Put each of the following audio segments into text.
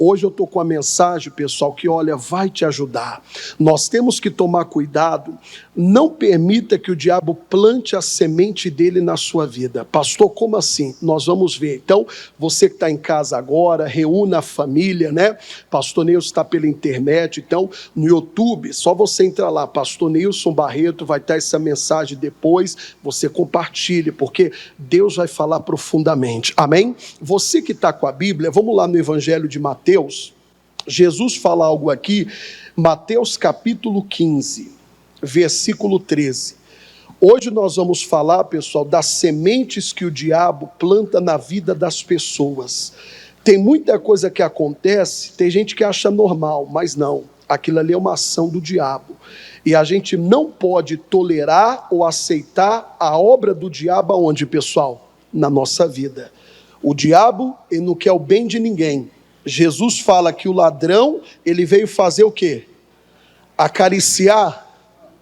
Hoje eu estou com a mensagem, pessoal, que olha, vai te ajudar. Nós temos que tomar cuidado, não permita que o diabo plante a semente dele na sua vida. Pastor, como assim? Nós vamos ver. Então, você que está em casa agora, reúna a família, né? Pastor Nilson está pela internet, então, no YouTube, só você entrar lá, Pastor Nilson Barreto, vai estar essa mensagem depois, você compartilhe, porque Deus vai falar profundamente. Amém? Você que está com a Bíblia, vamos lá no Evangelho de Mateus. Jesus fala algo aqui, Mateus capítulo 15, versículo 13. Hoje nós vamos falar, pessoal, das sementes que o diabo planta na vida das pessoas. Tem muita coisa que acontece, tem gente que acha normal, mas não. Aquilo ali é uma ação do diabo. E a gente não pode tolerar ou aceitar a obra do diabo aonde, pessoal? Na nossa vida. O diabo, ele não quer o bem de ninguém. Jesus fala que o ladrão, ele veio fazer o quê? Acariciar,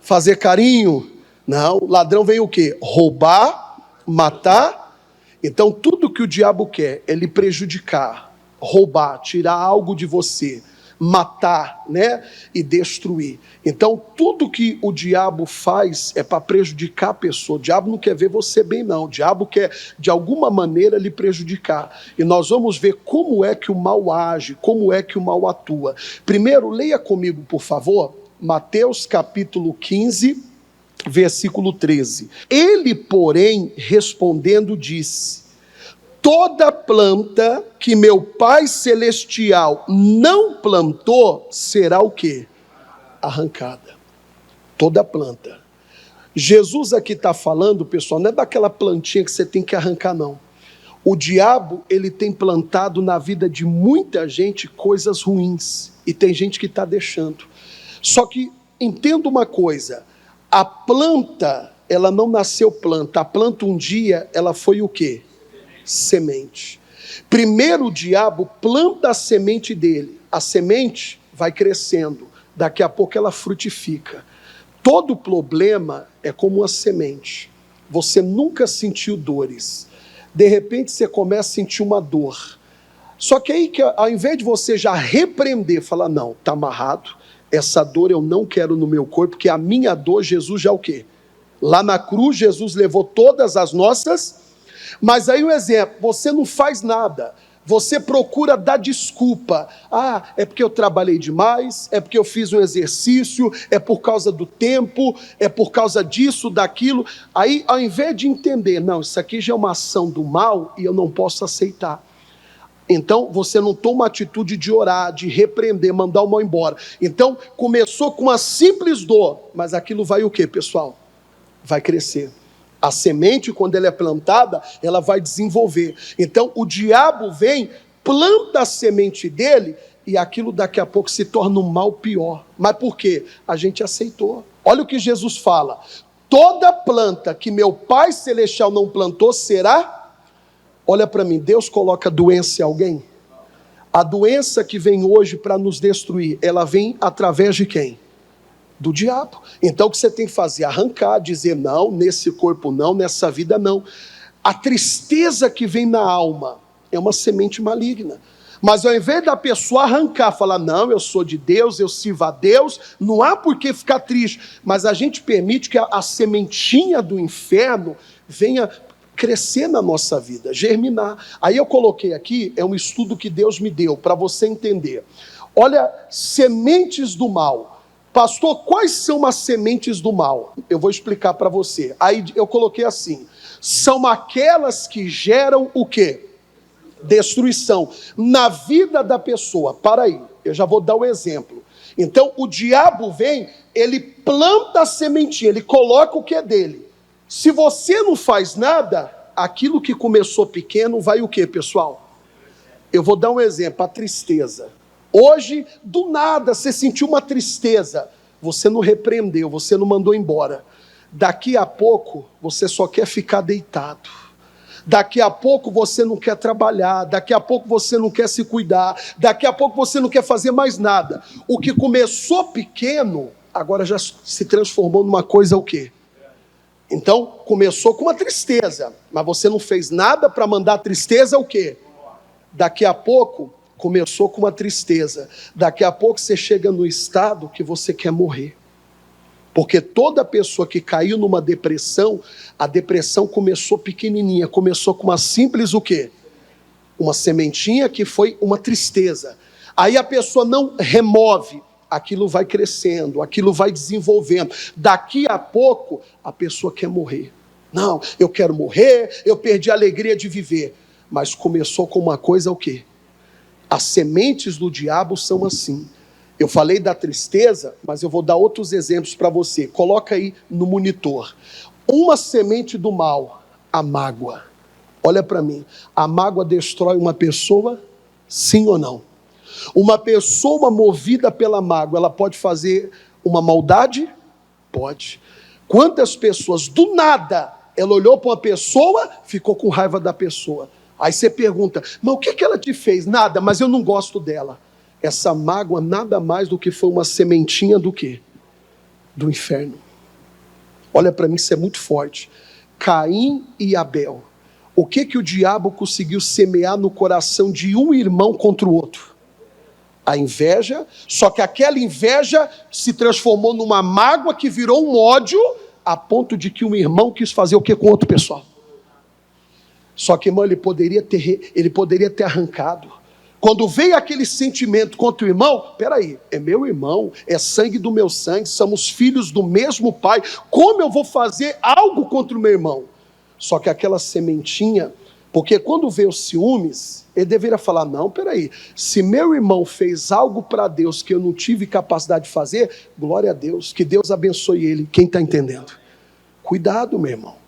fazer carinho. Não, o ladrão veio o quê? Roubar, matar. Então tudo que o diabo quer é lhe prejudicar, roubar, tirar algo de você, matar, né? E destruir. Então tudo que o diabo faz é para prejudicar a pessoa. O diabo não quer ver você bem, não. O diabo quer de alguma maneira lhe prejudicar. E nós vamos ver como é que o mal age, como é que o mal atua. Primeiro, leia comigo, por favor, Mateus capítulo 15, versículo 13. Ele, porém, respondendo, disse: toda planta que meu Pai Celestial não plantou, será o quê? Arrancada. Toda planta. Jesus aqui está falando, pessoal, não é daquela plantinha que você tem que arrancar, não. O diabo, ele tem plantado na vida de muita gente coisas ruins. E tem gente que está deixando. Só que, entenda uma coisa, a planta, ela não nasceu planta. A planta um dia, ela foi o quê? Semente. Primeiro o diabo planta a semente dele. A semente vai crescendo. Daqui a pouco ela frutifica. Todo problema é como uma semente. Você nunca sentiu dores. De repente você começa a sentir uma dor. Só que aí, ao invés de você já repreender, falar, não, está amarrado, essa dor eu não quero no meu corpo, porque a minha dor, Jesus já o quê? Lá na cruz, Jesus levou todas as nossas. Mas aí o exemplo, você não faz nada. Você procura dar desculpa. Ah, é porque eu trabalhei demais, é porque eu fiz um exercício, é por causa do tempo, é por causa disso, daquilo. Aí, ao invés de entender, não, isso aqui já é uma ação do mal e eu não posso aceitar. Então, você não toma atitude de orar, de repreender, mandar o mal embora. Então, começou com uma simples dor, mas aquilo vai o quê, pessoal? Vai crescer. A semente, quando ela é plantada, ela vai desenvolver. Então, o diabo vem, planta a semente dele, e aquilo daqui a pouco se torna um mal pior. Mas por quê? A gente aceitou. Olha o que Jesus fala. Toda planta que meu Pai Celestial não plantou será... Olha para mim, Deus coloca doença em alguém? A doença que vem hoje para nos destruir, ela vem através de quem? Do diabo. Então o que você tem que fazer? Arrancar, dizer não, nesse corpo não, nessa vida não. A tristeza que vem na alma é uma semente maligna. Mas ao invés da pessoa arrancar, falar, não, eu sou de Deus, eu sirvo a Deus, não há por que ficar triste. Mas a gente permite que a sementinha do inferno venha crescer na nossa vida, germinar. Aí eu coloquei aqui, é um estudo que Deus me deu, para você entender. Olha, sementes do mal. Pastor, quais são as sementes do mal? Eu vou explicar para você. Aí eu coloquei assim, são aquelas que geram o quê? Destruição. Na vida da pessoa. Para aí, eu já vou dar um exemplo. Então, o diabo vem, ele planta a sementinha, ele coloca o que é dele. Se você não faz nada, aquilo que começou pequeno vai o quê, pessoal? Eu vou dar um exemplo, a tristeza. Hoje, do nada, você sentiu uma tristeza. Você não repreendeu, você não mandou embora. Daqui a pouco, você só quer ficar deitado. Daqui a pouco você não quer trabalhar, daqui a pouco você não quer se cuidar, daqui a pouco você não quer fazer mais nada. O que começou pequeno, agora já se transformou numa coisa o quê? Então, começou com uma tristeza, mas você não fez nada para mandar a tristeza o quê? Daqui a pouco, começou com uma tristeza. Daqui a pouco você chega no estado que você quer morrer. Porque toda pessoa que caiu numa depressão, a depressão começou pequenininha, começou com uma simples o quê? Uma sementinha que foi uma tristeza. Aí a pessoa não remove, aquilo vai crescendo, aquilo vai desenvolvendo. Daqui a pouco, a pessoa quer morrer. Não, eu quero morrer, eu perdi a alegria de viver. Mas começou com uma coisa o quê? As sementes do diabo são assim. Eu falei da tristeza, mas eu vou dar outros exemplos para você. Coloca aí no monitor. Uma semente do mal, a mágoa. Olha para mim. A mágoa destrói uma pessoa? Sim ou não? Uma pessoa movida pela mágoa, ela pode fazer uma maldade? Pode. Quantas pessoas, do nada, ela olhou para uma pessoa, ficou com raiva da pessoa. Aí você pergunta, mas o que ela te fez? Nada, mas eu não gosto dela. Essa mágoa nada mais do que foi uma sementinha do quê? Do inferno. Olha para mim, isso é muito forte. Caim e Abel. O que o diabo conseguiu semear no coração de um irmão contra o outro? A inveja, só que aquela inveja se transformou numa mágoa que virou um ódio, a ponto de que um irmão quis fazer o que com outro pessoal? Só que, irmão, ele poderia ter arrancado. Quando veio aquele sentimento contra o irmão, peraí, é meu irmão, é sangue do meu sangue, somos filhos do mesmo pai, como eu vou fazer algo contra o meu irmão? Só que aquela sementinha, porque quando veio os ciúmes, ele deveria falar, não, peraí, se meu irmão fez algo para Deus que eu não tive capacidade de fazer, glória a Deus, que Deus abençoe ele. Quem está entendendo? Cuidado, meu irmão.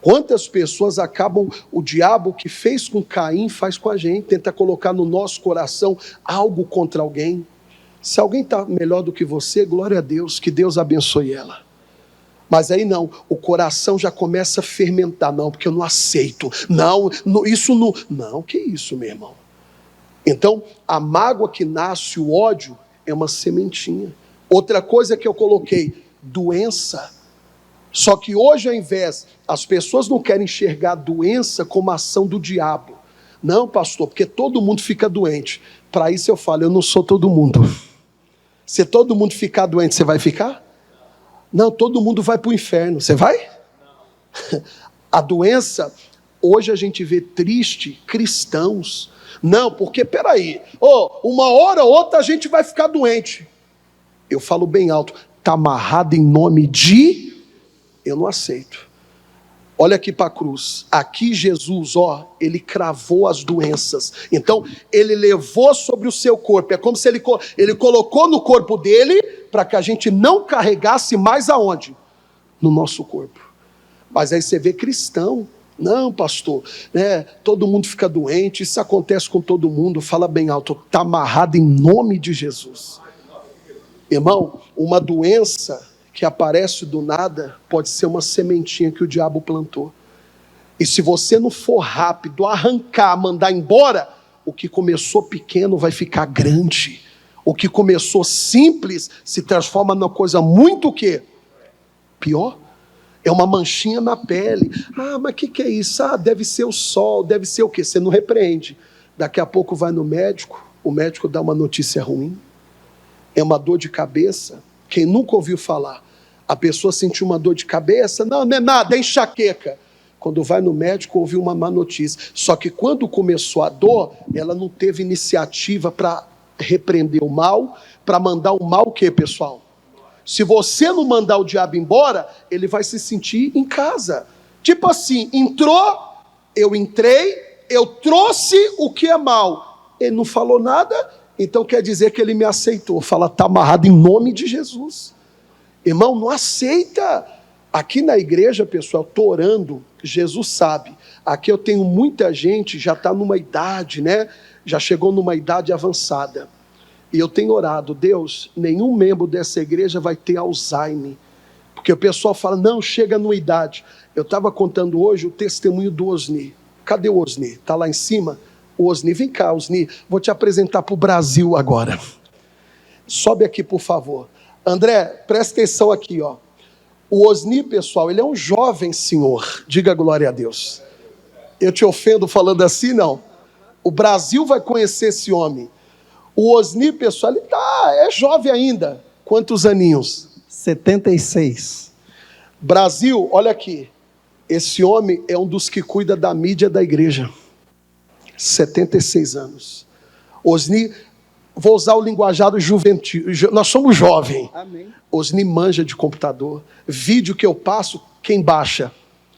Quantas pessoas acabam, o diabo que fez com Caim faz com a gente, tenta colocar no nosso coração algo contra alguém. Se alguém está melhor do que você, glória a Deus, que Deus abençoe ela. Mas aí não, o coração já começa a fermentar, não, porque eu não aceito, não, isso não, não, que isso, meu irmão? Então, a mágoa que nasce, o ódio, é uma sementinha. Outra coisa que eu coloquei, doença. Só que hoje, ao invés, as pessoas não querem enxergar a doença como a ação do diabo. Não, pastor, porque todo mundo fica doente. Para isso eu falo, eu não sou todo mundo. Se todo mundo ficar doente, você vai ficar? Não, todo mundo vai para o inferno. Você vai? A doença, hoje a gente vê triste cristãos. Não, porque peraí, uma hora ou outra a gente vai ficar doente. Eu falo bem alto, está amarrado em nome de... Eu não aceito. Olha aqui para a cruz. Aqui Jesus, ele cravou as doenças. Então, ele levou sobre o seu corpo. É como se ele colocou no corpo dele para que a gente não carregasse mais aonde? No nosso corpo. Mas aí você vê cristão. Não, pastor, né? Todo mundo fica doente. Isso acontece com todo mundo. Fala bem alto. Está amarrado em nome de Jesus. Irmão, uma doença que aparece do nada, pode ser uma sementinha que o diabo plantou. E se você não for rápido, arrancar, mandar embora, o que começou pequeno vai ficar grande. O que começou simples se transforma numa coisa muito o quê? Pior. É uma manchinha na pele. Ah, mas o que é isso? Ah, deve ser o sol, deve ser o quê? Você não repreende. Daqui a pouco vai no médico, o médico dá uma notícia ruim. É uma dor de cabeça. Quem nunca ouviu falar? A pessoa sentiu uma dor de cabeça, não é nada, é enxaqueca. Quando vai no médico, ouviu uma má notícia. Só que quando começou a dor, ela não teve iniciativa para repreender o mal, para mandar o mal o quê, pessoal? Se você não mandar o diabo embora, ele vai se sentir em casa. Tipo assim, entrou, eu entrei, eu trouxe o que é mal. Ele não falou nada, então quer dizer que ele me aceitou. Fala, está amarrado em nome de Jesus. Irmão, não aceita. Aqui na igreja, pessoal, estou orando, Jesus sabe. Aqui eu tenho muita gente, já está numa idade, né? Já chegou numa idade avançada. E eu tenho orado, Deus, nenhum membro dessa igreja vai ter Alzheimer. Porque o pessoal fala, não, chega numa idade. Eu estava contando hoje o testemunho do Osni. Cadê o Osni? Está lá em cima? O Osni, vem cá, Osni, vou te apresentar para o Brasil agora. Sobe aqui, por favor. André, presta atenção aqui, O Osni, pessoal, ele é um jovem senhor. Diga glória a Deus. Eu te ofendo falando assim, não? O Brasil vai conhecer esse homem. O Osni, pessoal, ele é jovem ainda. Quantos aninhos? 76. Brasil, olha aqui. Esse homem é um dos que cuida da mídia da igreja. 76 anos. Osni, vou usar o linguajar juvenil. Nós somos jovens. Amém. Osni manja de computador. Vídeo que eu passo, quem baixa?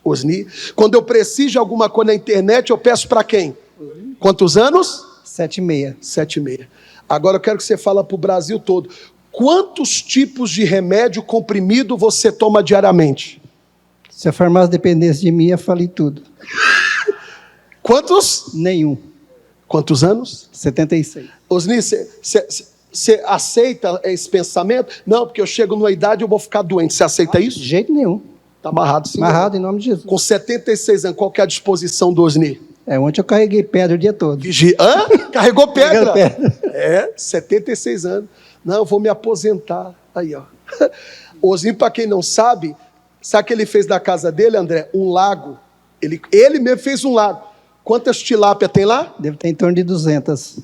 Osni. Quando eu preciso de alguma coisa na internet, eu peço para quem? Osni. Quantos anos? 7,6. 7,6. Agora eu quero que você fale para o Brasil todo. Quantos tipos de remédio comprimido você toma diariamente? Se a farmácia dependesse de mim, eu falei tudo. Quantos? Nenhum. Quantos anos? 76. Osni, você aceita esse pensamento? Não, porque eu chego numa idade e eu vou ficar doente. Você aceita isso? De jeito nenhum. Está amarrado sim. Amarrado em nome de Jesus. Com 76 anos, qual que é a disposição do Osni? Ontem eu carreguei pedra o dia todo. Hã? Carregou pedra? Carregou pedra. 76 anos. Não, eu vou me aposentar. Aí, ó. Osni, para quem não sabe, sabe o que ele fez na casa dele, André? Um lago. Ele mesmo fez um lago. Quantas tilápia tem lá? Deve ter em torno de 200.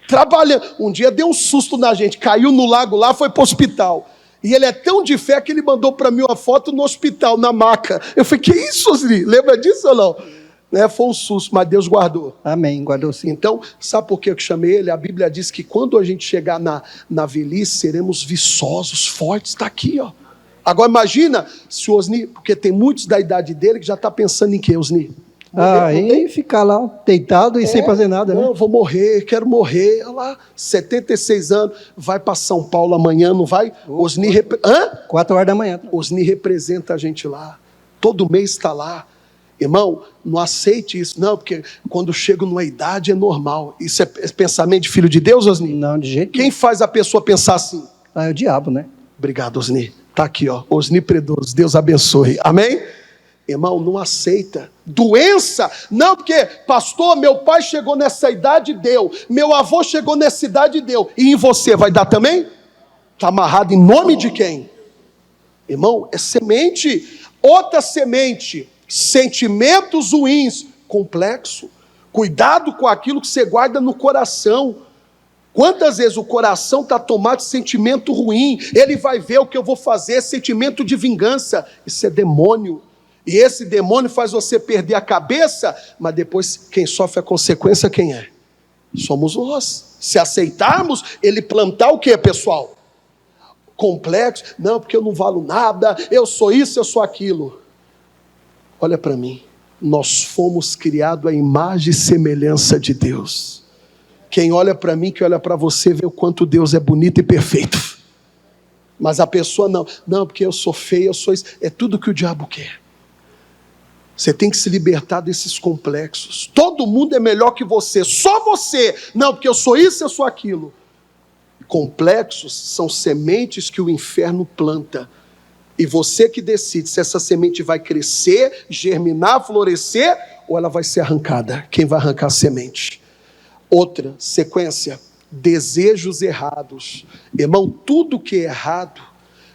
Trabalhando. Um dia deu um susto na gente, caiu no lago lá, foi para o hospital. E ele é tão de fé que ele mandou para mim uma foto no hospital, na maca. Eu falei, que isso, Osni? Lembra disso ou não? Foi um susto, mas Deus guardou. Amém, guardou sim. Então, sabe por que eu chamei ele? A Bíblia diz que quando a gente chegar na velhice, seremos viçosos, fortes. Está aqui, ó. Agora imagina se o Osni, porque tem muitos da idade dele que já está pensando em quê, Osni? E ficar lá deitado e sem fazer nada, né? Não, vou morrer, quero morrer. Olha lá, 76 anos, vai para São Paulo amanhã, não vai? Osni 4 horas da manhã. Osni representa a gente lá. Todo mês está lá. Irmão, não aceite isso, não, porque quando chego numa idade é normal. Isso é pensamento de filho de Deus, Osni? Não, de jeito nenhum. Quem faz a pessoa pensar assim? É o diabo, né? Obrigado, Osni. Está aqui, ó. Osni Predoso, Deus abençoe. Amém? Irmão, não aceita. Doença, não, porque, pastor, meu pai chegou nessa idade e deu. Meu avô chegou nessa idade e deu. E em você vai dar também? Está amarrado em nome de quem? Irmão, é semente. Outra semente. Sentimentos ruins, complexo. Cuidado com aquilo que você guarda no coração. Quantas vezes o coração está tomado de sentimento ruim? Ele vai ver o que eu vou fazer, sentimento de vingança. Isso é demônio. E esse demônio faz você perder a cabeça, mas depois quem sofre a consequência quem é? Somos nós. Se aceitarmos, ele plantar o que, pessoal? Complexo. Não, porque eu não valo nada, eu sou isso, eu sou aquilo. Olha para mim, nós fomos criados à imagem e semelhança de Deus. Quem olha para mim, que olha para você, vê o quanto Deus é bonito e perfeito. Mas a pessoa não, porque eu sou feio, eu sou isso. É tudo que o diabo quer. Você tem que se libertar desses complexos. Todo mundo é melhor que você, só você. Não, porque eu sou isso, eu sou aquilo. Complexos são sementes que o inferno planta. E você que decide se essa semente vai crescer, germinar, florescer, ou ela vai ser arrancada. Quem vai arrancar a semente? Outra sequência, desejos errados. Irmão, tudo que é errado,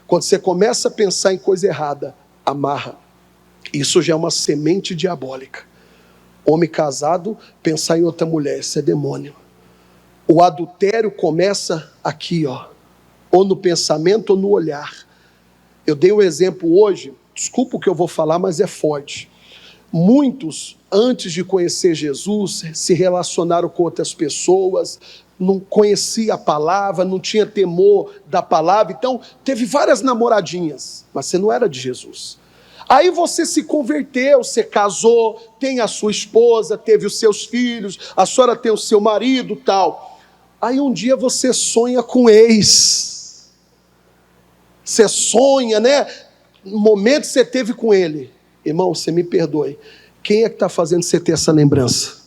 quando você começa a pensar em coisa errada, amarra. Isso já é uma semente diabólica. Homem casado, pensar em outra mulher, isso é demônio. O adultério começa aqui, ó, ou no pensamento ou no olhar. Eu dei um exemplo hoje, desculpa o que eu vou falar, mas é forte. Muitos, antes de conhecer Jesus, se relacionaram com outras pessoas, não conhecia a palavra, não tinha temor da palavra, então teve várias namoradinhas, mas você não era de Jesus. Aí você se converteu, você casou, tem a sua esposa, teve os seus filhos, a senhora tem o seu marido, tal. Aí um dia você sonha com ex. Você sonha, né? No momento que você teve com ele. Irmão, você me perdoe. Quem é que está fazendo você ter essa lembrança?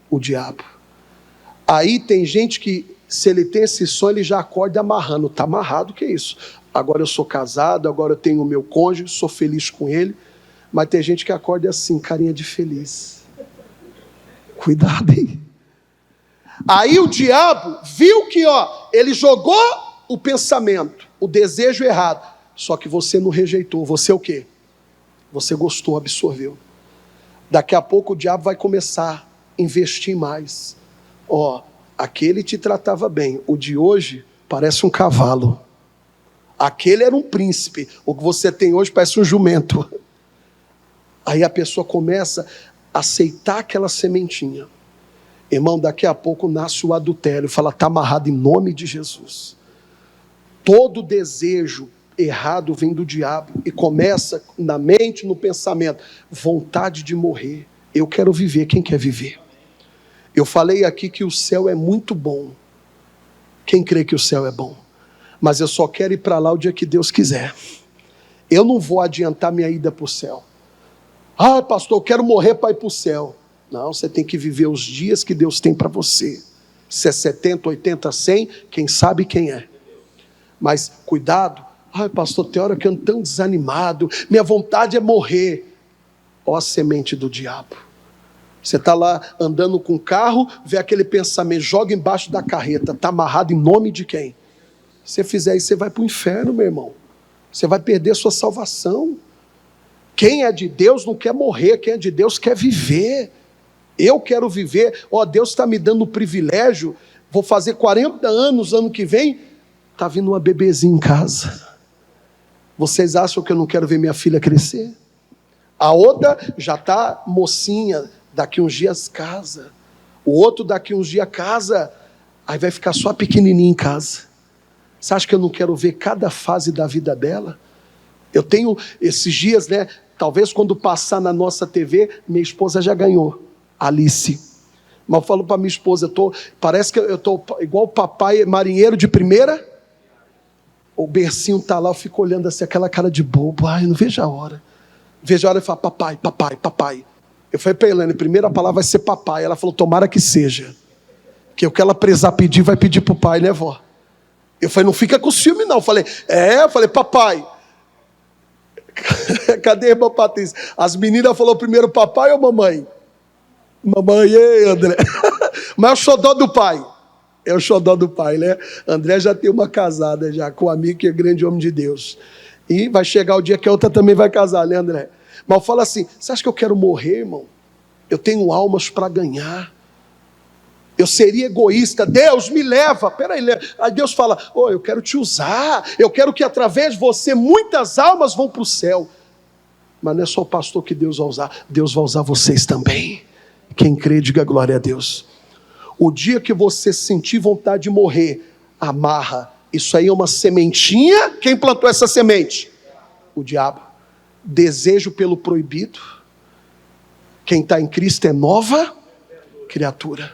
O diabo. Aí tem gente que, se ele tem esse sonho, ele já acorda amarrando. Está amarrado, que é isso? Agora eu sou casado, agora eu tenho o meu cônjuge, sou feliz com ele. Mas tem gente que acorda assim, carinha de feliz. Cuidado, hein? Aí o diabo viu que, ele jogou o pensamento, o desejo errado. Só que você não rejeitou. Você o quê? Você gostou, absorveu. Daqui a pouco o diabo vai começar investir mais. Ó, aquele te tratava bem, o de hoje parece um cavalo. Aquele era um príncipe, o que você tem hoje parece um jumento. Aí a pessoa começa a aceitar aquela sementinha. Irmão, daqui a pouco nasce o adultério, fala, está amarrado em nome de Jesus. Todo desejo errado vem do diabo e começa na mente, no pensamento, vontade de morrer. Eu quero viver, quem quer viver? Eu falei aqui que o céu é muito bom. Quem crê que o céu é bom? Mas eu só quero ir para lá o dia que Deus quiser. Eu não vou adiantar minha ida para o céu. Ah, pastor, eu quero morrer para ir para o céu. Não, você tem que viver os dias que Deus tem para você. Se é 70, 80, 100, quem sabe quem é. Mas cuidado. Ai, pastor, tem hora que eu ando tão desanimado. Minha vontade é morrer. Ó a semente do diabo. Você está lá andando com o carro, vê aquele pensamento, joga embaixo da carreta. Está amarrado em nome de quem? Se você fizer isso, você vai para o inferno, meu irmão. Você vai perder sua salvação. Quem é de Deus não quer morrer, quem é de Deus quer viver. Eu quero viver. Ó, Deus está me dando o privilégio, vou fazer 40 anos ano que vem, está vindo uma bebezinha em casa. Vocês acham que eu não quero ver minha filha crescer? A outra já está mocinha, daqui uns dias casa. O outro daqui uns dias casa, aí vai ficar só pequenininha em casa. Você acha que eu não quero ver cada fase da vida dela? Eu tenho esses dias, né? Talvez quando passar na nossa TV, minha esposa já ganhou, Alice. Mas eu falo para minha esposa, parece que eu estou igual o papai marinheiro de primeira. O bercinho está lá, eu fico olhando assim, aquela cara de bobo. Ai, não vejo a hora. Vejo a hora e falo, papai, papai, papai. Eu falei para a Elaine, a primeira palavra vai ser papai. Ela falou, tomara que seja. Que o que ela precisar pedir, vai pedir para o pai, né, vó? Eu falei, não fica com ciúme não. Eu falei, papai. Cadê a irmã Patrícia? As meninas falaram primeiro papai ou mamãe? Mamãe, ei, André. Mas é o xodó do pai. É o xodó do pai, né? André já tem uma casada já, com um amigo que é grande homem de Deus. E vai chegar o dia que a outra também vai casar, né, André? Mas eu falo assim, você acha que eu quero morrer, irmão? Eu tenho almas para ganhar. Eu seria egoísta, Deus me leva, peraí, aí Deus fala, eu quero te usar, eu quero que através de você muitas almas vão para o céu, mas não é só o pastor que Deus vai usar vocês também. Quem crê, diga glória a Deus. O dia que você sentir vontade de morrer, amarra, isso aí é uma sementinha, quem plantou essa semente? O diabo. Desejo pelo proibido, quem está em Cristo é nova criatura.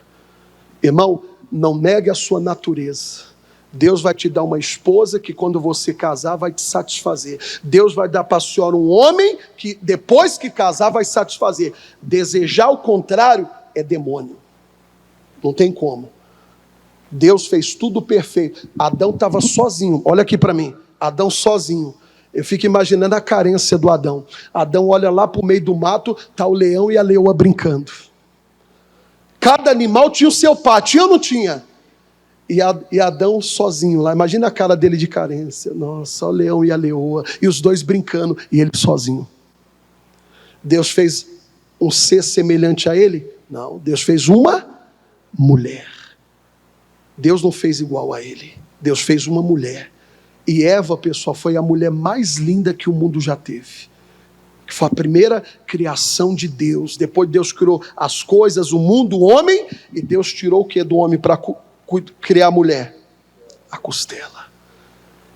Irmão, não negue a sua natureza. Deus vai te dar uma esposa que quando você casar vai te satisfazer. Deus vai dar para a senhora um homem que depois que casar vai satisfazer. Desejar o contrário é demônio. Não tem como. Deus fez tudo perfeito. Adão estava sozinho. Olha aqui para mim. Adão sozinho. Eu fico imaginando a carência do Adão. Adão olha lá para o meio do mato, está o leão e a leoa brincando. Cada animal tinha o seu par, tinha ou não tinha? E Adão sozinho lá, imagina a cara dele de carência. Nossa, o leão e a leoa, e os dois brincando, e ele sozinho. Deus fez um ser semelhante a ele? Não, Deus fez uma mulher. Deus não fez igual a ele, Deus fez uma mulher. E Eva, pessoal, foi a mulher mais linda que o mundo já teve. Foi a primeira criação de Deus. Depois Deus criou as coisas, o mundo, o homem, e Deus tirou o que do homem para criar a mulher? A costela.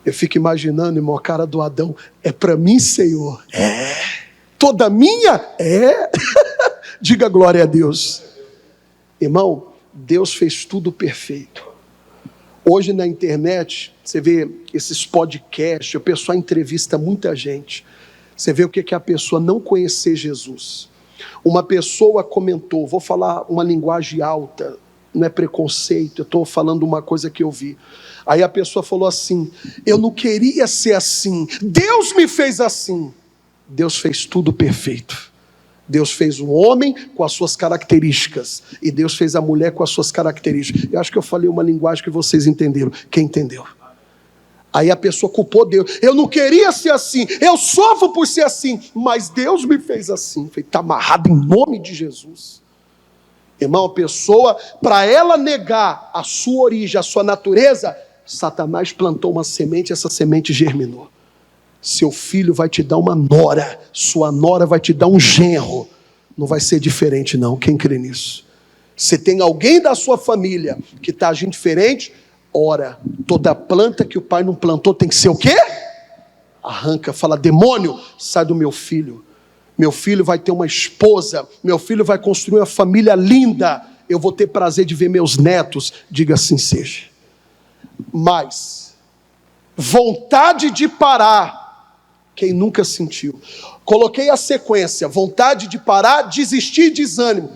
Eu fico imaginando, irmão, a cara do Adão, é para mim, Senhor? É. Toda minha? É. Diga glória a Deus. Irmão, Deus fez tudo perfeito. Hoje na internet, você vê esses podcasts, o pessoal entrevista muita gente. Você vê o que é a pessoa não conhecer Jesus. Uma pessoa comentou, vou falar uma linguagem alta, não é preconceito, eu estou falando uma coisa que eu vi. Aí a pessoa falou assim, eu não queria ser assim, Deus me fez assim. Deus fez tudo perfeito. Deus fez o homem com as suas características, e Deus fez a mulher com as suas características. Eu acho que eu falei uma linguagem que vocês entenderam. Quem entendeu? Aí a pessoa culpou Deus. Eu não queria ser assim. Eu sofro por ser assim. Mas Deus me fez assim. Está amarrado em nome de Jesus. Irmão, a pessoa, para ela negar a sua origem, a sua natureza, Satanás plantou uma semente, essa semente germinou. Seu filho vai te dar uma nora, sua nora vai te dar um genro. Não vai ser diferente não, quem crê nisso? Se tem alguém da sua família que está agindo diferente, ora, toda planta que o pai não plantou tem que ser o quê? Arranca, fala, demônio, sai do meu filho. Meu filho vai ter uma esposa, meu filho vai construir uma família linda, eu vou ter prazer de ver meus netos, diga assim seja. Mas, vontade de parar, quem nunca sentiu? Coloquei a sequência, vontade de parar, desistir, desânimo.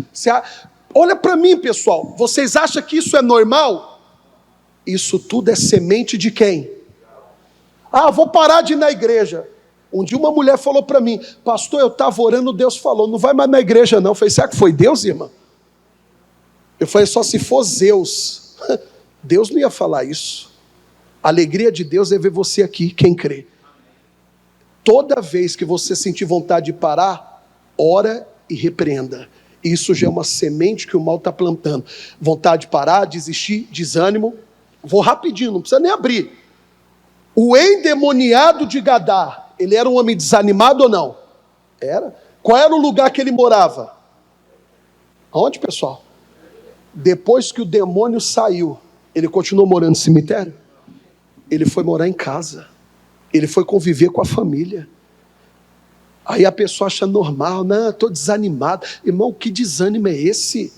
Olha para mim, pessoal, vocês acham que isso é normal? Isso tudo é semente de quem? Vou parar de ir na igreja. Um dia uma mulher falou para mim, pastor, eu estava orando, Deus falou, não vai mais na igreja não. Eu falei, será que foi Deus, irmã? Eu falei, só se for Zeus. Deus não ia falar isso. A alegria de Deus é ver você aqui, quem crê. Toda vez que você sentir vontade de parar, ora e repreenda. Isso já é uma semente que o mal está plantando. Vontade de parar, desistir, desânimo. Vou rapidinho, não precisa nem abrir. O endemoniado de Gadá, ele era um homem desanimado ou não? Era. Qual era o lugar que ele morava? Aonde, pessoal? Depois que o demônio saiu, ele continuou morando no cemitério? Ele foi morar em casa. Ele foi conviver com a família. Aí a pessoa acha normal, não, estou desanimado. Irmão, que desânimo é esse?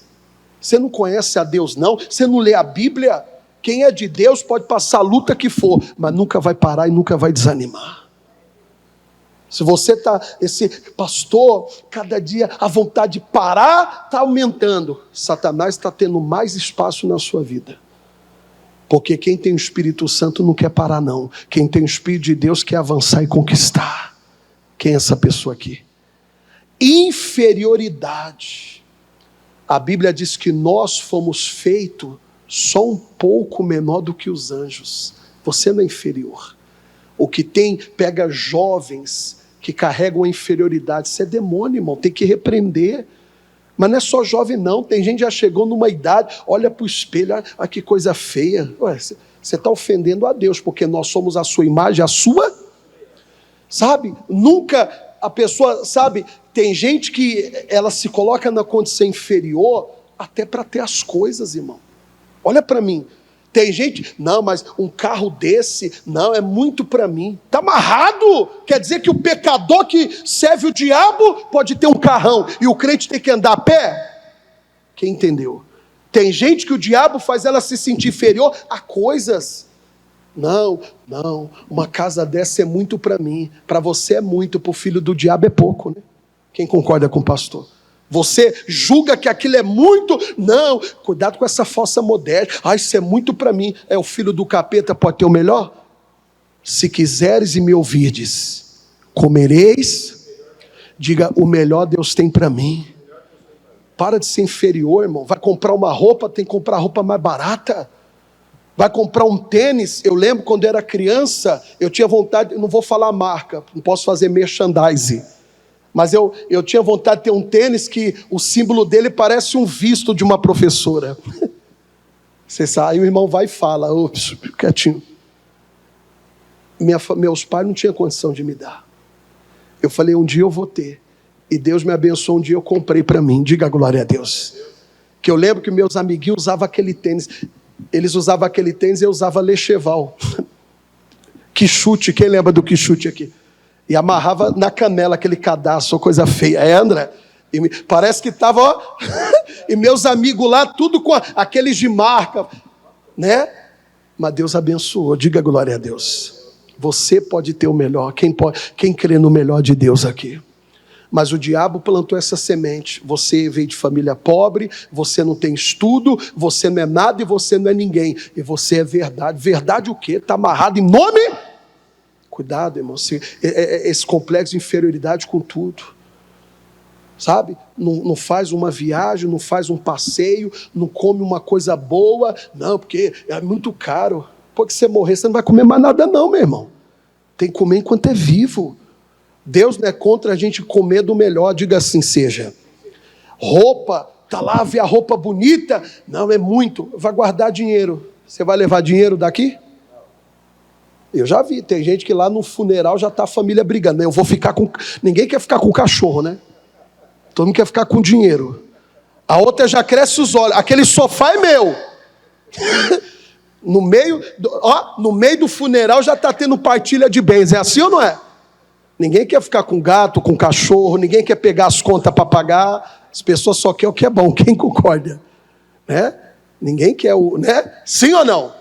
Você não conhece a Deus não? Você não lê a Bíblia? Quem é de Deus pode passar a luta que for, mas nunca vai parar e nunca vai desanimar. Se você está, esse pastor, cada dia a vontade de parar está aumentando. Satanás está tendo mais espaço na sua vida. Porque quem tem o Espírito Santo não quer parar não. Quem tem o Espírito de Deus quer avançar e conquistar. Quem é essa pessoa aqui? Inferioridade. A Bíblia diz que nós fomos feitos só um pouco menor do que os anjos. Você não é inferior. O que tem, pega jovens que carregam a inferioridade. Isso é demônio, irmão, tem que repreender. Mas não é só jovem não, tem gente que já chegou numa idade, olha para o espelho, olha que coisa feia. Você está ofendendo a Deus, porque nós somos a sua imagem, a sua... Sabe, nunca a pessoa, sabe, tem gente que ela se coloca na condição inferior até para ter as coisas, irmão. Olha para mim, tem gente, não, mas um carro desse, não, é muito para mim. Está amarrado, quer dizer que o pecador que serve o diabo pode ter um carrão e o crente tem que andar a pé? Quem entendeu? Tem gente que o diabo faz ela se sentir inferior a coisas. Não, uma casa dessa é muito para mim, para você é muito, para o filho do diabo é pouco, né? Quem concorda com o pastor? Você julga que aquilo é muito? Não, cuidado com essa falsa modéstia. Isso é muito para mim. É o filho do capeta, pode ter o melhor? Se quiseres e me ouvirdes, comereis, diga, o melhor Deus tem para mim. Para de ser inferior, irmão. Vai comprar uma roupa, tem que comprar roupa mais barata. Vai comprar um tênis. Eu lembro quando eu era criança, eu tinha vontade, não vou falar a marca, não posso fazer merchandising. Mas eu tinha vontade de ter um tênis que o símbolo dele parece um visto de uma professora. Você sabe, aí o irmão vai e fala, ops, quietinho. Meus pais não tinham condição de me dar. Eu falei, um dia eu vou ter. E Deus me abençoou, um dia eu comprei para mim. Diga a glória a Deus. Que eu lembro que meus amiguinhos usavam aquele tênis. Eles usavam aquele tênis e eu usava Lecheval. Que chute, quem lembra do que chute aqui? E amarrava na canela aquele cadastro, coisa feia. André? Parece que estava, ó. E meus amigos lá, tudo com aqueles de marca, né? Mas Deus abençoou, diga glória a Deus. Você pode ter o melhor, quem crê no melhor de Deus aqui. Mas o diabo plantou essa semente. Você veio de família pobre, você não tem estudo, você não é nada e você não é ninguém. E você é verdade. Verdade o quê? Está amarrado em nome... Cuidado, irmão, esse complexo de inferioridade com tudo, sabe? Não faz uma viagem, não faz um passeio, não come uma coisa boa, não, porque é muito caro. Porque você morrer, você não vai comer mais nada não, meu irmão. Tem que comer enquanto é vivo. Deus não é contra a gente comer do melhor, diga assim seja. Roupa, tá lá, vê a roupa bonita. Não, é muito. Vai guardar dinheiro. Você vai levar dinheiro daqui? Eu já vi, tem gente que lá no funeral já tá a família brigando. Eu vou ficar com... Ninguém quer ficar com cachorro, né? Todo mundo quer ficar com dinheiro. A outra já cresce os olhos. Aquele sofá é meu. No meio do funeral já está tendo partilha de bens. É assim ou não é? Ninguém quer ficar com gato, com cachorro. Ninguém quer pegar as contas para pagar. As pessoas só querem o que é bom. Quem concorda? Né? Ninguém quer o... né? Sim ou não?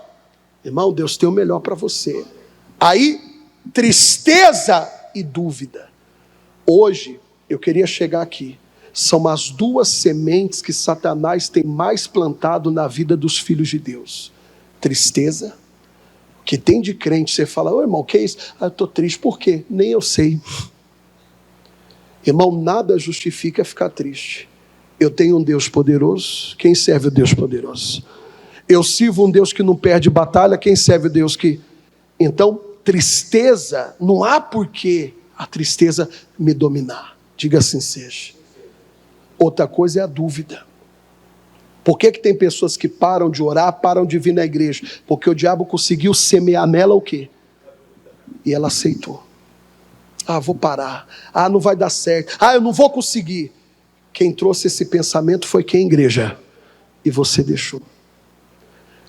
Irmão, Deus tem o melhor para você. Aí, tristeza e dúvida. Hoje, eu queria chegar aqui. São as duas sementes que Satanás tem mais plantado na vida dos filhos de Deus. Tristeza, que tem de crente, você fala, ô irmão, que é isso? Eu estou triste, por quê? Nem eu sei. Irmão, nada justifica ficar triste. Eu tenho um Deus poderoso, quem serve o Deus poderoso? Eu sirvo um Deus que não perde batalha, quem serve o Deus que... Então, tristeza, não há porquê a tristeza me dominar. Diga assim seja. Outra coisa é a dúvida. Por que tem pessoas que param de orar, param de vir na igreja? Porque o diabo conseguiu semear nela o quê? E ela aceitou. Ah, vou parar. Ah, não vai dar certo. Ah, eu não vou conseguir. Quem trouxe esse pensamento foi quem? Igreja. E você deixou.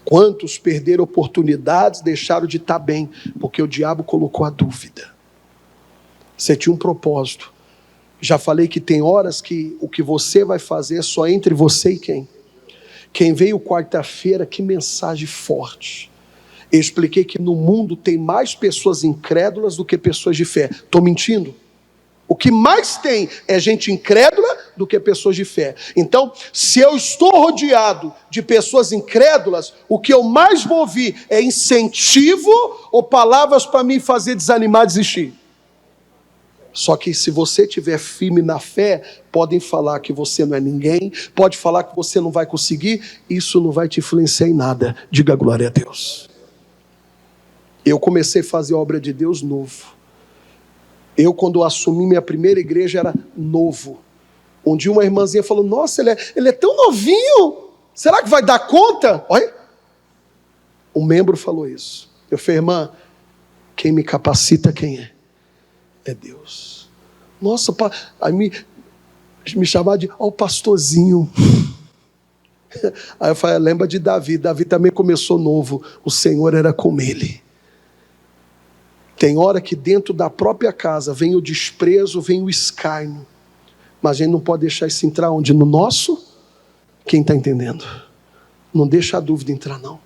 Quantos perderam oportunidades, deixaram de estar bem, porque o diabo colocou a dúvida. Você tinha um propósito. Já falei que tem horas que o que você vai fazer é só entre você e quem? Quem veio quarta-feira, que mensagem forte. Eu expliquei que no mundo tem mais pessoas incrédulas do que pessoas de fé. Estou mentindo? O que mais tem é gente incrédula do que pessoas de fé. Então, se eu estou rodeado de pessoas incrédulas, o que eu mais vou ouvir é incentivo ou palavras para me fazer desanimar, desistir. Só que se você estiver firme na fé, podem falar que você não é ninguém, pode falar que você não vai conseguir, isso não vai te influenciar em nada. Diga glória a Deus. Eu comecei a fazer obra de Deus novo. Eu, quando assumi minha primeira igreja, era novo. Um dia uma irmãzinha falou, nossa, ele é tão novinho, será que vai dar conta? Olha, um membro falou isso. Eu falei, irmã, quem me capacita quem é? É Deus. Nossa, aí me chamava de o pastorzinho. Aí eu falei, lembra de Davi. Davi também começou novo. O Senhor era com ele. Tem hora que dentro da própria casa vem o desprezo, vem o escárnio. Mas a gente não pode deixar isso entrar onde? No nosso? Quem está entendendo? Não deixa a dúvida entrar, não.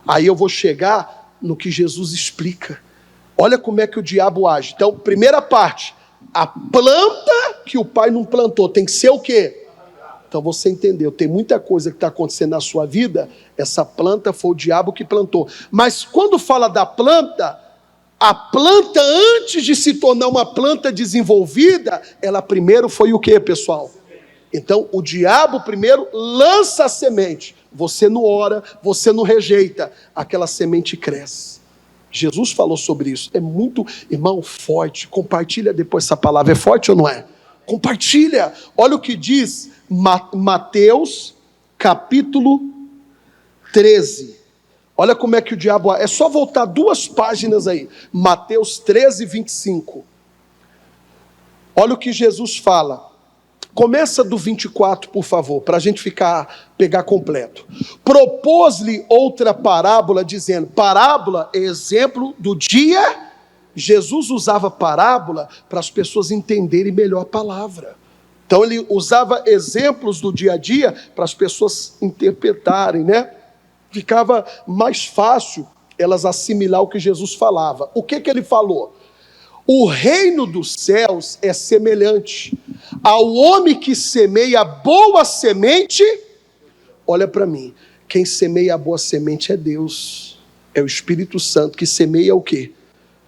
Aí eu vou chegar no que Jesus explica. Olha como é que o diabo age. Então, primeira parte, a planta que o pai não plantou, tem que ser o quê? Então você entendeu, tem muita coisa que está acontecendo na sua vida, essa planta foi o diabo que plantou. Mas quando fala da planta, a planta antes de se tornar uma planta desenvolvida, ela primeiro foi o quê, pessoal? Então o diabo primeiro lança a semente, você não ora, você não rejeita, aquela semente cresce. Jesus falou sobre isso, é muito, irmão, forte. Compartilha depois essa palavra, é forte ou não é? Compartilha, olha o que diz Mateus capítulo 13, olha como é que o diabo, é só voltar 2 páginas aí, Mateus 13, 25, olha o que Jesus fala. Começa do 24, por favor, para a gente pegar completo. Propôs-lhe outra parábola, dizendo, parábola é exemplo do dia. Jesus usava parábola para as pessoas entenderem melhor a palavra. Então ele usava exemplos do dia a dia para as pessoas interpretarem, né? Ficava mais fácil elas assimilar o que Jesus falava. O que ele falou? O reino dos céus é semelhante ao homem que semeia boa semente. Olha para mim, quem semeia a boa semente é Deus, é o Espírito Santo que semeia o quê?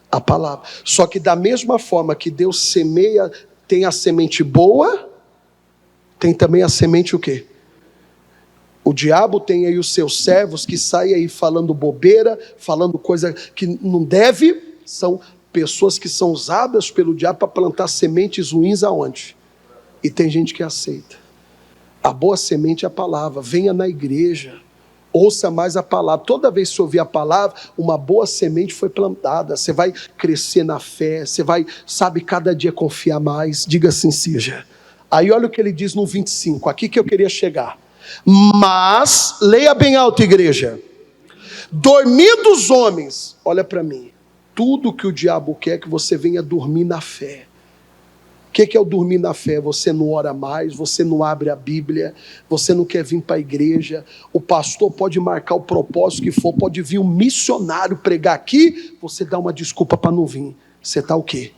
A palavra. Só que da mesma forma que Deus semeia, tem a semente boa, tem também a semente o quê? O diabo tem aí os seus servos que saem aí falando bobeira, falando coisa que não deve, são pessoas que são usadas pelo diabo para plantar sementes ruins aonde? E tem gente que aceita. A boa semente é a palavra. Venha na igreja, ouça mais a palavra. Toda vez que você ouvir a palavra, uma boa semente foi plantada. Você vai crescer na fé, você vai, sabe, cada dia confiar mais. Diga assim, seja. Aí olha o que ele diz no 25, aqui que eu queria chegar. Mas, leia bem alto, igreja. Dormindo os homens, olha para mim, tudo que o diabo quer é que você venha dormir na fé. O que é o dormir na fé? Você não ora mais, você não abre a Bíblia, você não quer vir para a igreja, o pastor pode marcar o propósito que for, pode vir um missionário pregar aqui, você dá uma desculpa para não vir. Você está o quê?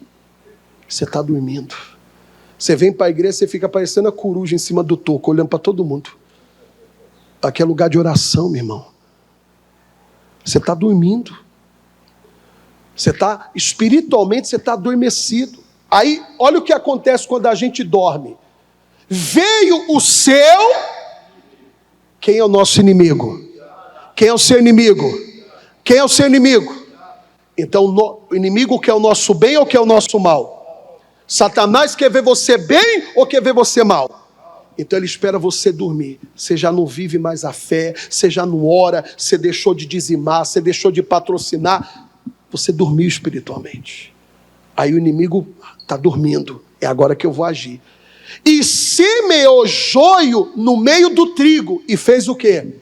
Você está dormindo. Você vem para a igreja, você fica parecendo a coruja em cima do toco, olhando para todo mundo. Aqui é lugar de oração, meu irmão. Você está dormindo. Você está, espiritualmente, você está adormecido. Aí, olha o que acontece quando a gente dorme. Veio o seu... Quem é o nosso inimigo? Quem é o seu inimigo? Quem é o seu inimigo? Então, o inimigo quer o nosso bem ou quer o nosso mal? Satanás quer ver você bem ou quer ver você mal? Então ele espera você dormir. Você já não vive mais a fé, você já não ora, você deixou de dizimar, você deixou de patrocinar. Você dormiu espiritualmente. Aí o inimigo está dormindo. É agora que eu vou agir. E semeou joio no meio do trigo. E fez o quê?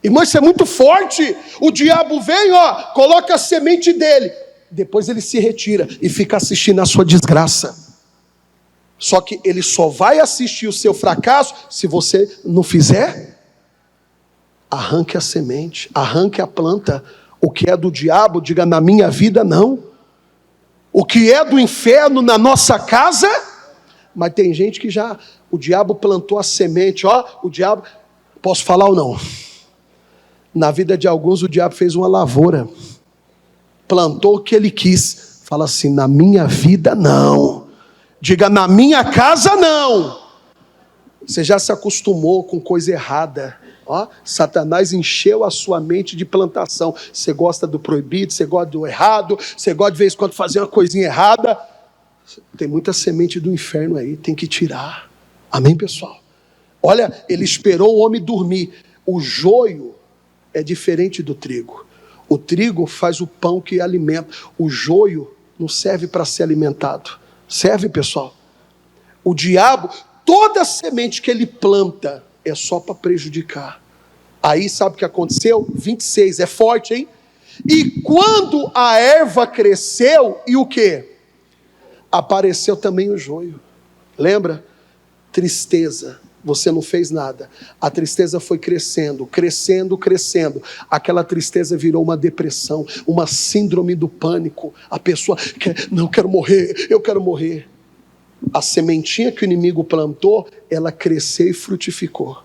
Irmão, isso é muito forte. O diabo vem, coloca a semente dele. Depois ele se retira e fica assistindo a sua desgraça. Só que ele só vai assistir o seu fracasso se você não fizer. Arranque a semente, arranque a planta. O que é do diabo, diga, na minha vida não. O que é do inferno na nossa casa, mas tem gente que já, o diabo plantou a semente, o diabo, posso falar ou não? Na vida de alguns o diabo fez uma lavoura, plantou o que ele quis, fala assim, na minha vida não, diga, na minha casa não. Você já se acostumou com coisa errada. Satanás encheu a sua mente de plantação. Você gosta do proibido, você gosta do errado, você gosta de vez em quando fazer uma coisinha errada. Tem muita semente do inferno aí, tem que tirar. Amém, pessoal? Olha, ele esperou o homem dormir. O joio é diferente do trigo. O trigo faz o pão que alimenta. O joio não serve para ser alimentado. Serve, pessoal? O diabo, toda semente que ele planta é só para prejudicar. Aí sabe o que aconteceu? 26, é forte, hein? E quando a erva cresceu, e o quê? Apareceu também o joio. Lembra? Tristeza. Você não fez nada. A tristeza foi crescendo, crescendo, crescendo. Aquela tristeza virou uma depressão, uma síndrome do pânico. A pessoa quer, não, eu quero morrer, eu quero morrer. A sementinha que o inimigo plantou, ela cresceu e frutificou.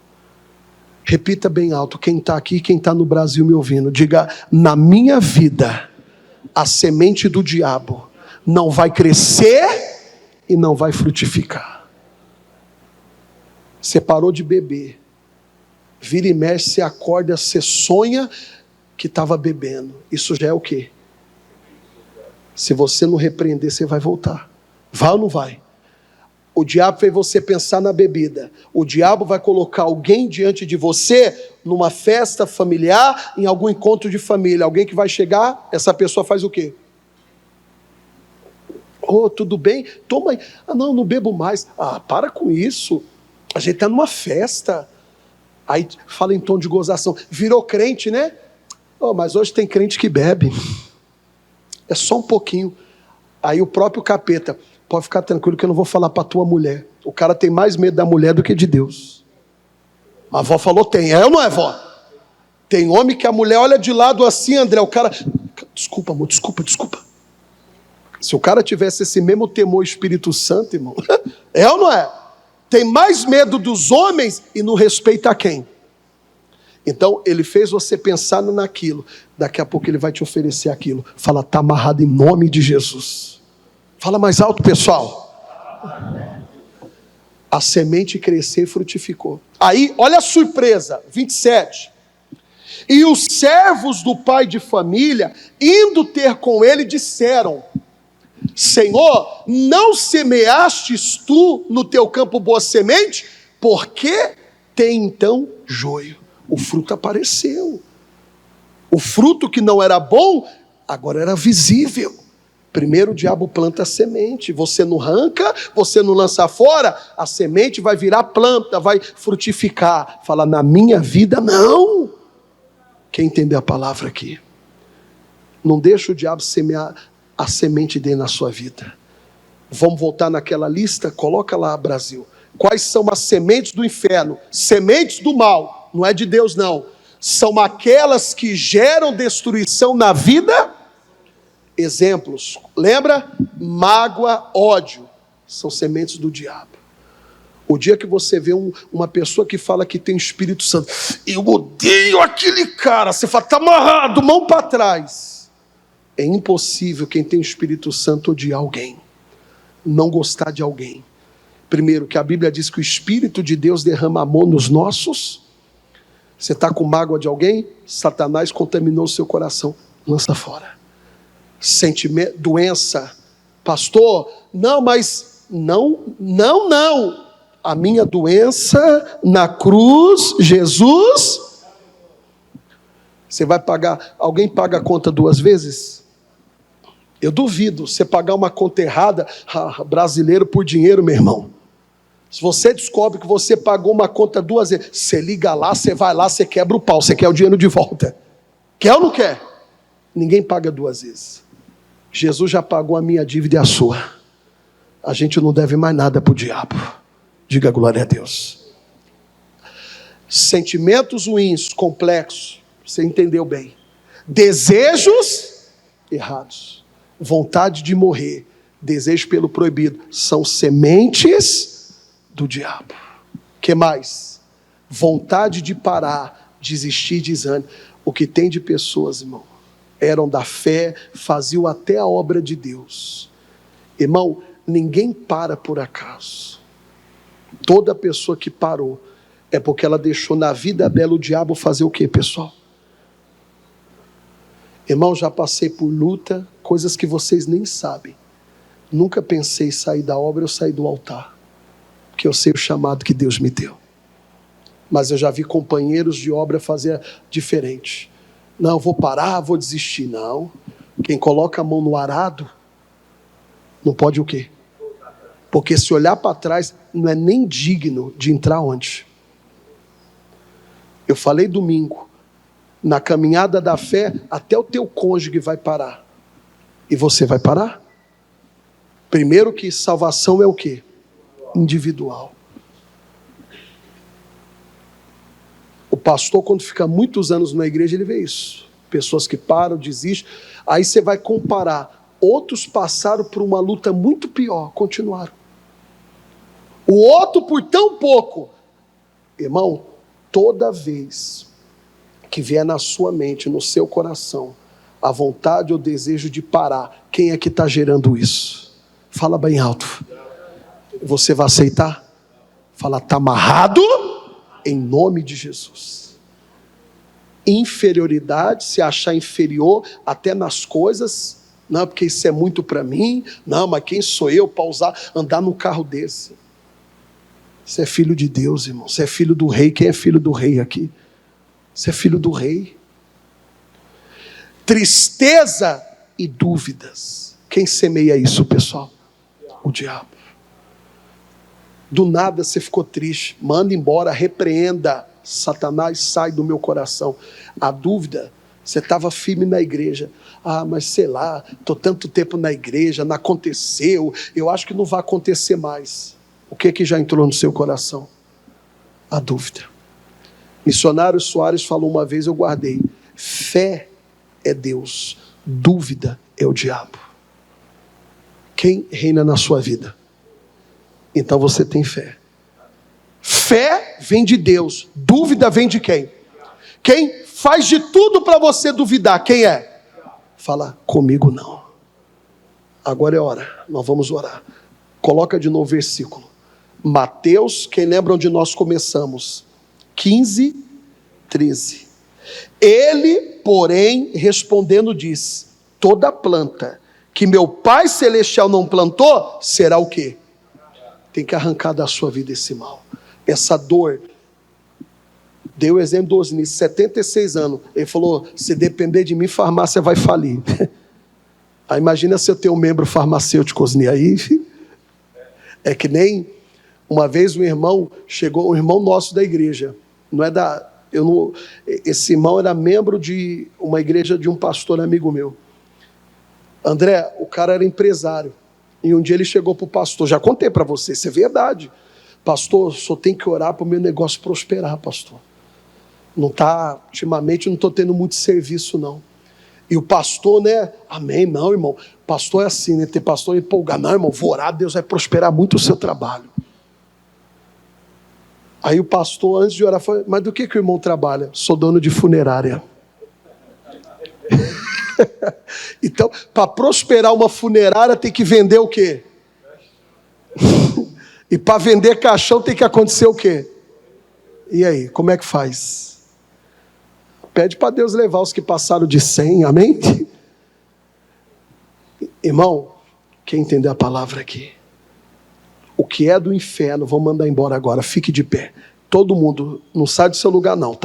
Repita bem alto, quem está aqui, quem está no Brasil me ouvindo, diga, na minha vida, a semente do diabo não vai crescer e não vai frutificar. Você parou de beber, vira e mexe, você acorda, você sonha que estava bebendo. Isso já é o quê? Se você não repreender, você vai voltar. Vai ou não vai? O diabo fez você pensar na bebida. O diabo vai colocar alguém diante de você, numa festa familiar, em algum encontro de família. Alguém que vai chegar, essa pessoa faz o quê? Tudo bem? Toma aí. Não bebo mais. Para com isso. A gente está numa festa. Aí fala em tom de gozação. Virou crente, né? Mas hoje tem crente que bebe. É só um pouquinho. Aí o próprio capeta... Pode ficar tranquilo que eu não vou falar para a tua mulher. O cara tem mais medo da mulher do que de Deus. A avó falou, tem. É ou não é, vó? Tem homem que a mulher olha de lado assim, André, o cara... Desculpa, amor, desculpa. Se o cara tivesse esse mesmo temor Espírito Santo, irmão, é ou não é? Tem mais medo dos homens e não respeita quem? Então, ele fez você pensar naquilo. Daqui a pouco ele vai te oferecer aquilo. Fala, está amarrado em nome de Jesus. Fala mais alto, pessoal. A semente cresceu e frutificou. Aí, olha a surpresa, 27. E os servos do pai de família, indo ter com ele, disseram, Senhor, não semeastes tu no teu campo boa semente? Por que tem então joio? O fruto apareceu. O fruto que não era bom, agora era visível. Primeiro o diabo planta a semente, você não arranca, você não lança fora, a semente vai virar planta, vai frutificar. Fala, na minha vida não. Quem entender a palavra aqui? Não deixa o diabo semear a semente dele na sua vida. Vamos voltar naquela lista? Coloca lá, Brasil. Quais são as sementes do inferno? Sementes do mal, não é de Deus não. São aquelas que geram destruição na vida. Exemplos, lembra? Mágoa, ódio, são sementes do diabo. O dia que você vê uma pessoa que fala que tem Espírito Santo, eu odeio aquele cara, você fala, está amarrado, mão para trás. É impossível quem tem Espírito Santo odiar alguém, não gostar de alguém. Primeiro, que a Bíblia diz que o Espírito de Deus derrama amor nos nossos. Você está com mágoa de alguém? Satanás contaminou o seu coração, lança fora. Sentimento, doença, pastor, não, mas não, a minha doença na cruz, Jesus, você vai pagar, alguém paga a conta 2 vezes? Eu duvido, você pagar uma conta errada, brasileiro por dinheiro, meu irmão, se você descobre que você pagou uma conta 2 vezes, você liga lá, você vai lá, você quebra o pau, você quer o dinheiro de volta, quer ou não quer? Ninguém paga 2 vezes. Jesus já pagou a minha dívida e a sua. A gente não deve mais nada para o diabo. Diga glória a Deus. Sentimentos ruins, complexos, você entendeu bem. Desejos errados. Vontade de morrer, desejo pelo proibido, são sementes do diabo. Que mais? Vontade de parar, desistir, desânimo. O que tem de pessoas, irmão, eram da fé, faziam até a obra de Deus. Irmão, ninguém para por acaso. Toda pessoa que parou é porque ela deixou na vida dela o diabo fazer o que, pessoal? Irmão, já passei por luta, coisas que vocês nem sabem. Nunca pensei em sair da obra ou sair do altar, porque eu sei o chamado que Deus me deu. Mas eu já vi companheiros de obra fazer diferente. Não, vou parar, vou desistir. Não. Quem coloca a mão no arado, não pode o quê? Porque se olhar para trás, não é nem digno de entrar onde? Eu falei domingo, na caminhada da fé, até o teu cônjuge vai parar. E você vai parar? Primeiro que salvação é o quê? Individual. O pastor, quando fica muitos anos na igreja, ele vê isso. Pessoas que param, desistem. Aí você vai comparar. Outros passaram por uma luta muito pior, continuaram. O outro por tão pouco. Irmão, toda vez que vier na sua mente, no seu coração, a vontade ou desejo de parar, quem é que está gerando isso? Fala bem alto. Você vai aceitar? Fala, está amarrado? Em nome de Jesus. Inferioridade, se achar inferior até nas coisas, não, porque isso é muito para mim, não, mas quem sou eu para andar num carro desse? Você é filho de Deus, irmão, você é filho do rei. Quem é filho do rei aqui? Você é filho do rei. Tristeza e dúvidas, quem semeia isso, pessoal? O diabo. Do nada você ficou triste, manda embora, repreenda. Satanás, sai do meu coração. A dúvida, você estava firme na igreja. Ah, mas sei lá, estou tanto tempo na igreja, não aconteceu, eu acho que não vai acontecer mais. O que já entrou no seu coração? A dúvida. Missionário Soares falou uma vez, eu guardei: fé é Deus, dúvida é o diabo. Quem reina na sua vida? Então você tem fé. Fé vem de Deus, dúvida vem de quem? Quem faz de tudo para você duvidar, quem é? Fala, comigo não. Agora é hora, nós vamos orar. Coloca de novo o versículo. Mateus, quem lembra onde nós começamos? 15, 13. Ele, porém, respondendo disse: toda planta que meu Pai Celestial não plantou, será o quê? Tem que arrancar da sua vida esse mal. essa dor. Dei o exemplo do Osni, 76 anos. Ele falou, se depender de mim, farmácia vai falir. Aí imagina se eu tenho um membro farmacêutico, Osni, aí é que nem uma vez um irmão chegou, um irmão nosso da igreja, esse irmão era membro de uma igreja de um pastor amigo meu. André, o cara era empresário, e um dia ele chegou para o pastor, já contei para você, isso é verdade, pastor, só tem que orar para o meu negócio prosperar, pastor. Ultimamente não estou tendo muito serviço, não. E o pastor, né? Amém, não, irmão. Pastor é assim, né? Tem pastor empolgado. Não, irmão, vou orar, Deus vai prosperar muito o seu trabalho. Aí o pastor, antes de orar, falou, mas do que o irmão trabalha? Sou dono de funerária. Então, para prosperar uma funerária, tem que vender o quê? E para vender caixão, tem que acontecer o quê? E aí, como é que faz? Pede para Deus levar os que passaram de 100, amém? Irmão, quem entender a palavra aqui? O que é do inferno, vou mandar embora agora, fique de pé. Todo mundo, não sai do seu lugar não, tá?